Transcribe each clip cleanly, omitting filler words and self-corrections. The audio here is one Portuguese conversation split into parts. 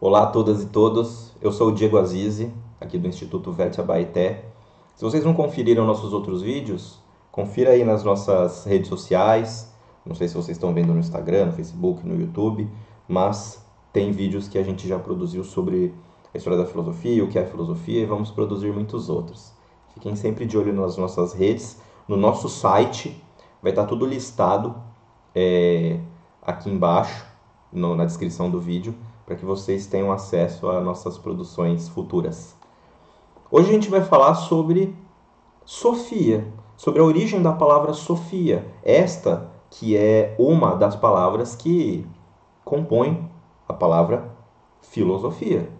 Olá a todas e todos, eu sou o Diego Azizi, aqui do Instituto VET Abaeté. Se vocês não conferiram nossos outros vídeos, confira aí nas nossas redes sociais, não sei se vocês estão vendo no Instagram, no Facebook, no YouTube, mas tem vídeos que a gente já produziu sobre a história da filosofia, o que é filosofia, e vamos produzir muitos outros. Fiquem sempre de olho nas nossas redes, no nosso site, vai estar tudo listado aqui embaixo, na descrição do vídeo, para que vocês tenham acesso a nossas produções futuras. Hoje a gente vai falar sobre Sofia, sobre a origem da palavra Sofia, esta que é uma das palavras que compõem a palavra filosofia.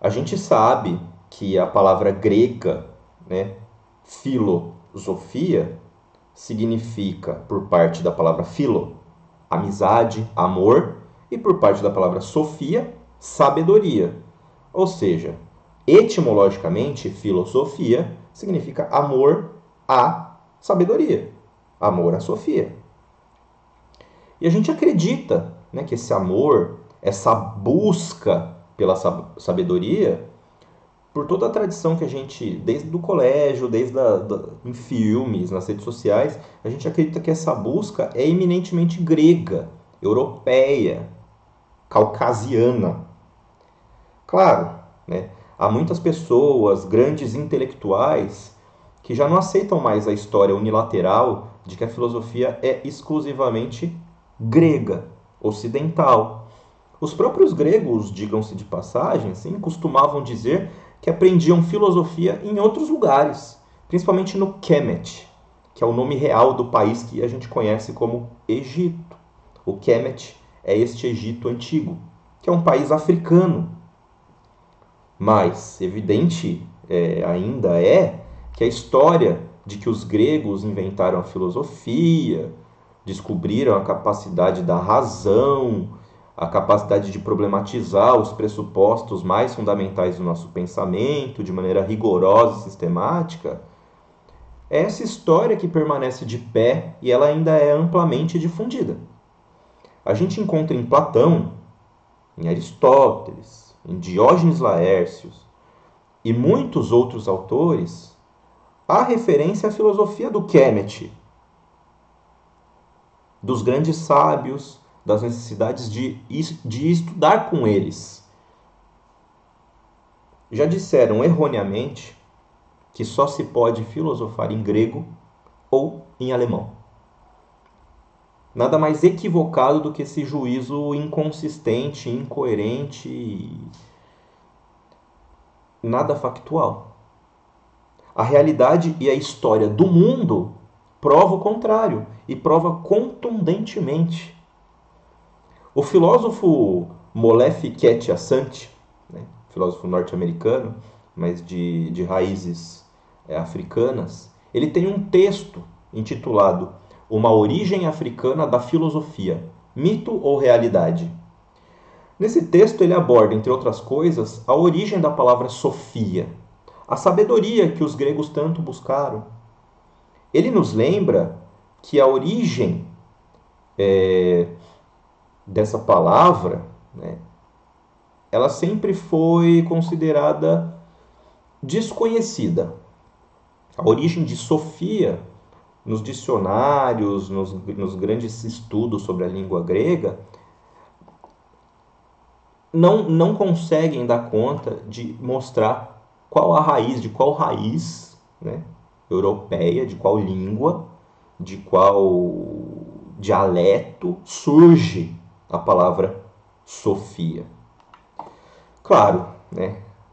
A gente sabe que a palavra grega, filosofia, significa, por parte da palavra philo, amizade, amor, e por parte da palavra sofia, sabedoria. Ou seja, etimologicamente, filosofia significa amor à sabedoria, amor à Sofia. E a gente acredita, que esse amor, essa busca pela sabedoria, por toda a tradição que a gente, desde o colégio, em filmes, nas redes sociais, a gente acredita que essa busca é eminentemente grega, europeia, caucasiana. Claro, há muitas pessoas, grandes intelectuais, que já não aceitam mais a história unilateral de que a filosofia é exclusivamente grega, ocidental. Os próprios gregos, digam-se de passagem, costumavam dizer que aprendiam filosofia em outros lugares, principalmente no Kemet, que é o nome real do país que a gente conhece como Egito. O Kemet é este Egito antigo, que é um país africano. Mas evidente ainda é que a história de que os gregos inventaram a filosofia, descobriram a capacidade da razão, a capacidade de problematizar os pressupostos mais fundamentais do nosso pensamento de maneira rigorosa e sistemática, é essa história que permanece de pé e ela ainda é amplamente difundida. A gente encontra em Platão, em Aristóteles, em Diógenes Laércios e muitos outros autores a referência à filosofia do Kemet, dos grandes sábios, das necessidades de estudar com eles. Já disseram erroneamente que só se pode filosofar em grego ou em alemão. Nada mais equivocado do que esse juízo inconsistente, incoerente e nada factual. A realidade e a história do mundo prova o contrário e prova contundentemente. O filósofo Molefi Kete-Asante, filósofo norte-americano, mas de raízes africanas, ele tem um texto intitulado Uma origem africana da filosofia, mito ou realidade? Nesse texto ele aborda, entre outras coisas, a origem da palavra sofia, a sabedoria que os gregos tanto buscaram. Ele nos lembra que a origem dessa palavra, ela sempre foi considerada desconhecida. A origem de Sofia, nos dicionários, nos grandes estudos sobre a língua grega, não conseguem dar conta de mostrar qual a raiz, de qual raiz europeia, de qual língua, de qual dialeto surge a palavra Sofia. Claro,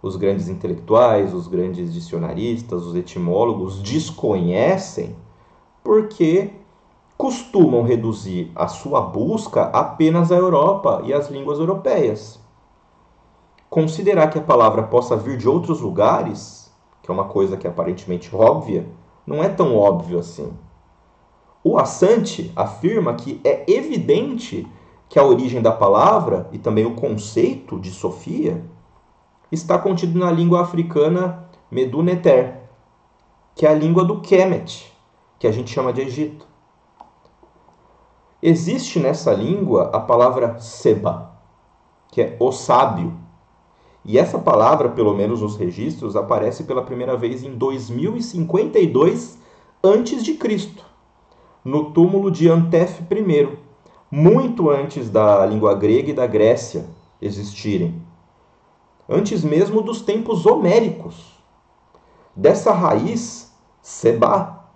os grandes intelectuais, os grandes dicionaristas, os etimólogos desconhecem porque costumam reduzir a sua busca apenas à Europa e às línguas europeias. Considerar que a palavra possa vir de outros lugares, que é uma coisa que é aparentemente óbvia, não é tão óbvio assim. O Asante afirma que é evidente que a origem da palavra e também o conceito de Sofia está contido na língua africana Medu-Neter, que é a língua do Kemet, que a gente chama de Egito. Existe nessa língua a palavra Seba, que é o sábio. E essa palavra, pelo menos nos registros, aparece pela primeira vez em 2052 a.C., no túmulo de Antef I, muito antes da língua grega e da Grécia existirem, antes mesmo dos tempos homéricos. Dessa raiz, Seba,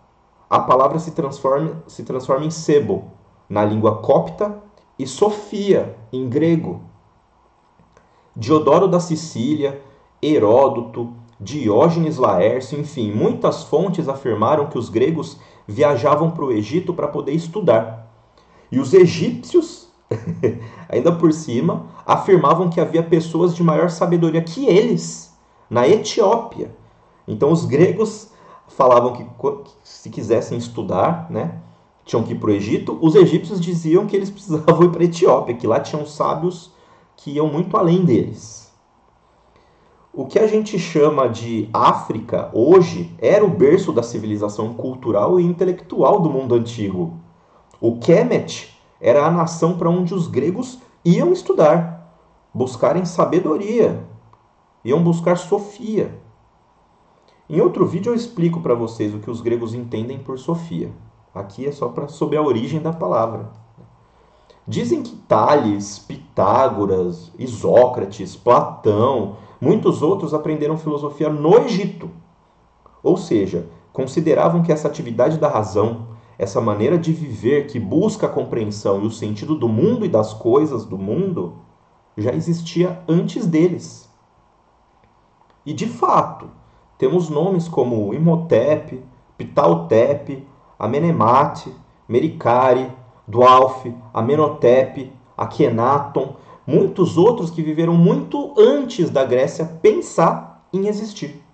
a palavra se transforma em sebo, na língua copta, e Sofia, em grego. Diodoro da Sicília, Heródoto, Diógenes Laércio, enfim, muitas fontes afirmaram que os gregos viajavam para o Egito para poder estudar. E os egípcios, ainda por cima, afirmavam que havia pessoas de maior sabedoria que eles na Etiópia. Então os gregos falavam que se quisessem estudar, né, tinham que ir para o Egito. Os egípcios diziam que eles precisavam ir para a Etiópia, que lá tinham sábios que iam muito além deles. O que a gente chama de África hoje era o berço da civilização cultural e intelectual do mundo antigo. O Kemet era a nação para onde os gregos iam estudar, buscarem sabedoria, iam buscar Sofia. Em outro vídeo eu explico para vocês o que os gregos entendem por Sofia. Aqui é só para saber a origem da palavra. Dizem que Tales, Pitágoras, Isócrates, Platão, muitos outros aprenderam filosofia no Egito. Ou seja, consideravam que essa atividade da razão, essa maneira de viver que busca a compreensão e o sentido do mundo e das coisas do mundo, já existia antes deles. E de fato, temos nomes como Imhotep, Ptahotep, Amenemate, Mericari, Dwalf, Amenhotep, Akhenaton, muitos outros que viveram muito antes da Grécia pensar em existir.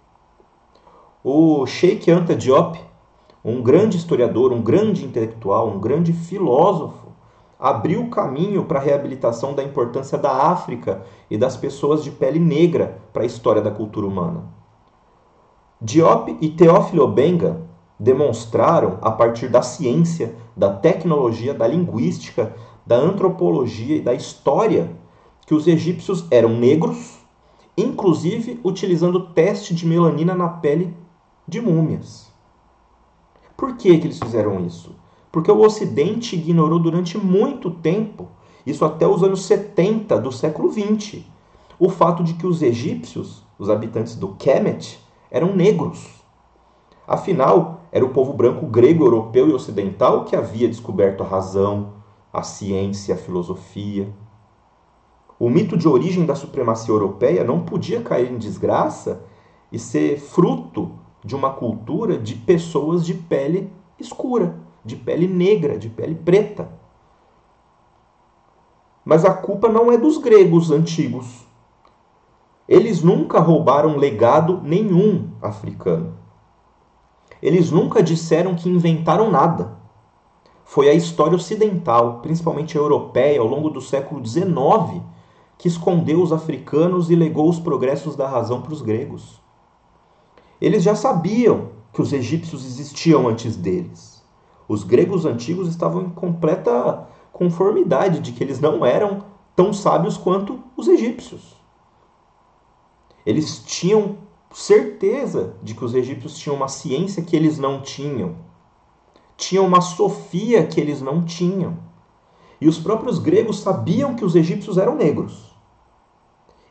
O Sheikh Anta Diop, um grande historiador, um grande intelectual, um grande filósofo, abriu o caminho para a reabilitação da importância da África e das pessoas de pele negra para a história da cultura humana. Diop e Teófilo Obenga demonstraram, a partir da ciência, da tecnologia, da linguística, da antropologia e da história, que os egípcios eram negros, inclusive utilizando teste de melanina na pele de múmias. Por que eles fizeram isso? Porque o Ocidente ignorou durante muito tempo, isso até os anos 70 do século XX, o fato de que os egípcios, os habitantes do Kemet, eram negros. Afinal, era o povo branco grego, europeu e ocidental que havia descoberto a razão, a ciência, a filosofia. O mito de origem da supremacia europeia não podia cair em desgraça e ser fruto de uma cultura de pessoas de pele escura, de pele negra, de pele preta. Mas a culpa não é dos gregos antigos. Eles nunca roubaram legado nenhum africano. Eles nunca disseram que inventaram nada. Foi a história ocidental, principalmente a europeia, ao longo do século XIX, que escondeu os africanos e legou os progressos da razão para os gregos. Eles já sabiam que os egípcios existiam antes deles. Os gregos antigos estavam em completa conformidade de que eles não eram tão sábios quanto os egípcios. Eles tinham certeza de que os egípcios tinham uma ciência que eles não tinham. Tinham uma Sofia que eles não tinham. E os próprios gregos sabiam que os egípcios eram negros.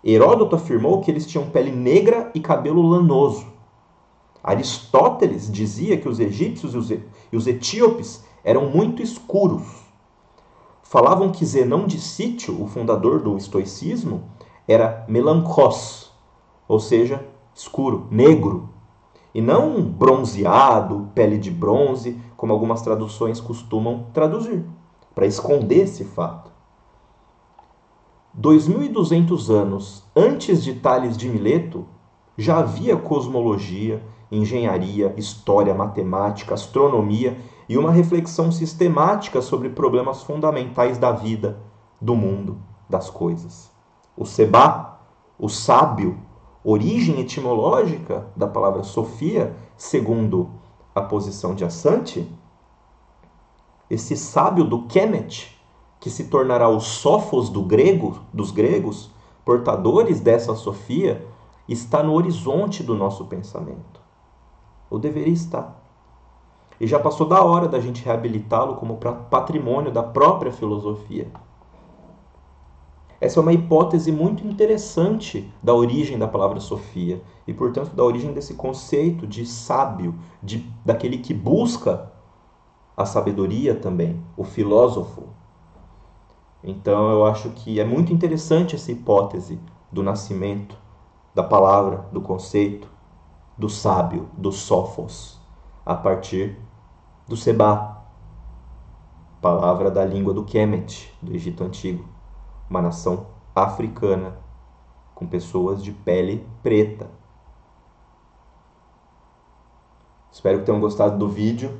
Heródoto afirmou que eles tinham pele negra e cabelo lanoso. Aristóteles dizia que os egípcios e os etíopes eram muito escuros. Falavam que Zenão de Cítio, o fundador do estoicismo, era melancós, ou seja, escuro, negro, e não bronzeado, pele de bronze, como algumas traduções costumam traduzir, para esconder esse fato. 2.200 anos antes de Tales de Mileto, já havia cosmologia, engenharia, história, matemática, astronomia e uma reflexão sistemática sobre problemas fundamentais da vida, do mundo, das coisas. O Seba, o sábio, origem etimológica da palavra Sofia, segundo a posição de Assante, esse sábio do Kemet, que se tornará o sófos dos gregos, portadores dessa sofia, está no horizonte do nosso pensamento. Ou deveria estar. E já passou da hora da gente reabilitá-lo como patrimônio da própria filosofia. Essa é uma hipótese muito interessante da origem da palavra sofia e, portanto, da origem desse conceito de sábio, daquele que busca a sabedoria também, o filósofo. Então, eu acho que é muito interessante essa hipótese do nascimento da palavra, do conceito, do sábio, do sófos, a partir do Sebá, palavra da língua do Kemet, do Egito Antigo, uma nação africana com pessoas de pele preta. Espero que tenham gostado do vídeo.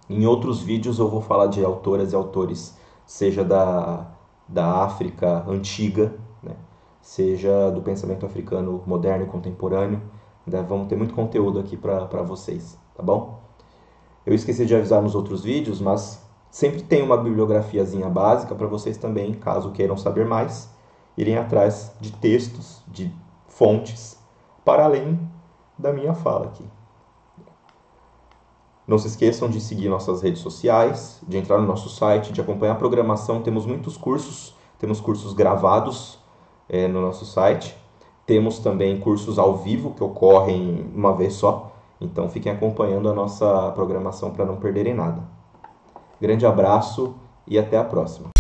Em outros vídeos eu vou falar de autoras e autores, seja da África antiga, né? Seja do pensamento africano moderno e contemporâneo. Vamos ter muito conteúdo aqui para vocês, tá bom? Eu esqueci de avisar nos outros vídeos, mas sempre tem uma bibliografiazinha básica para vocês também, caso queiram saber mais, irem atrás de textos, de fontes, para além da minha fala aqui. Não se esqueçam de seguir nossas redes sociais, de entrar no nosso site, de acompanhar a programação. Temos muitos cursos, temos cursos gravados no nosso site. Temos também cursos ao vivo que ocorrem uma vez só. Então fiquem acompanhando a nossa programação para não perderem nada. Grande abraço e até a próxima.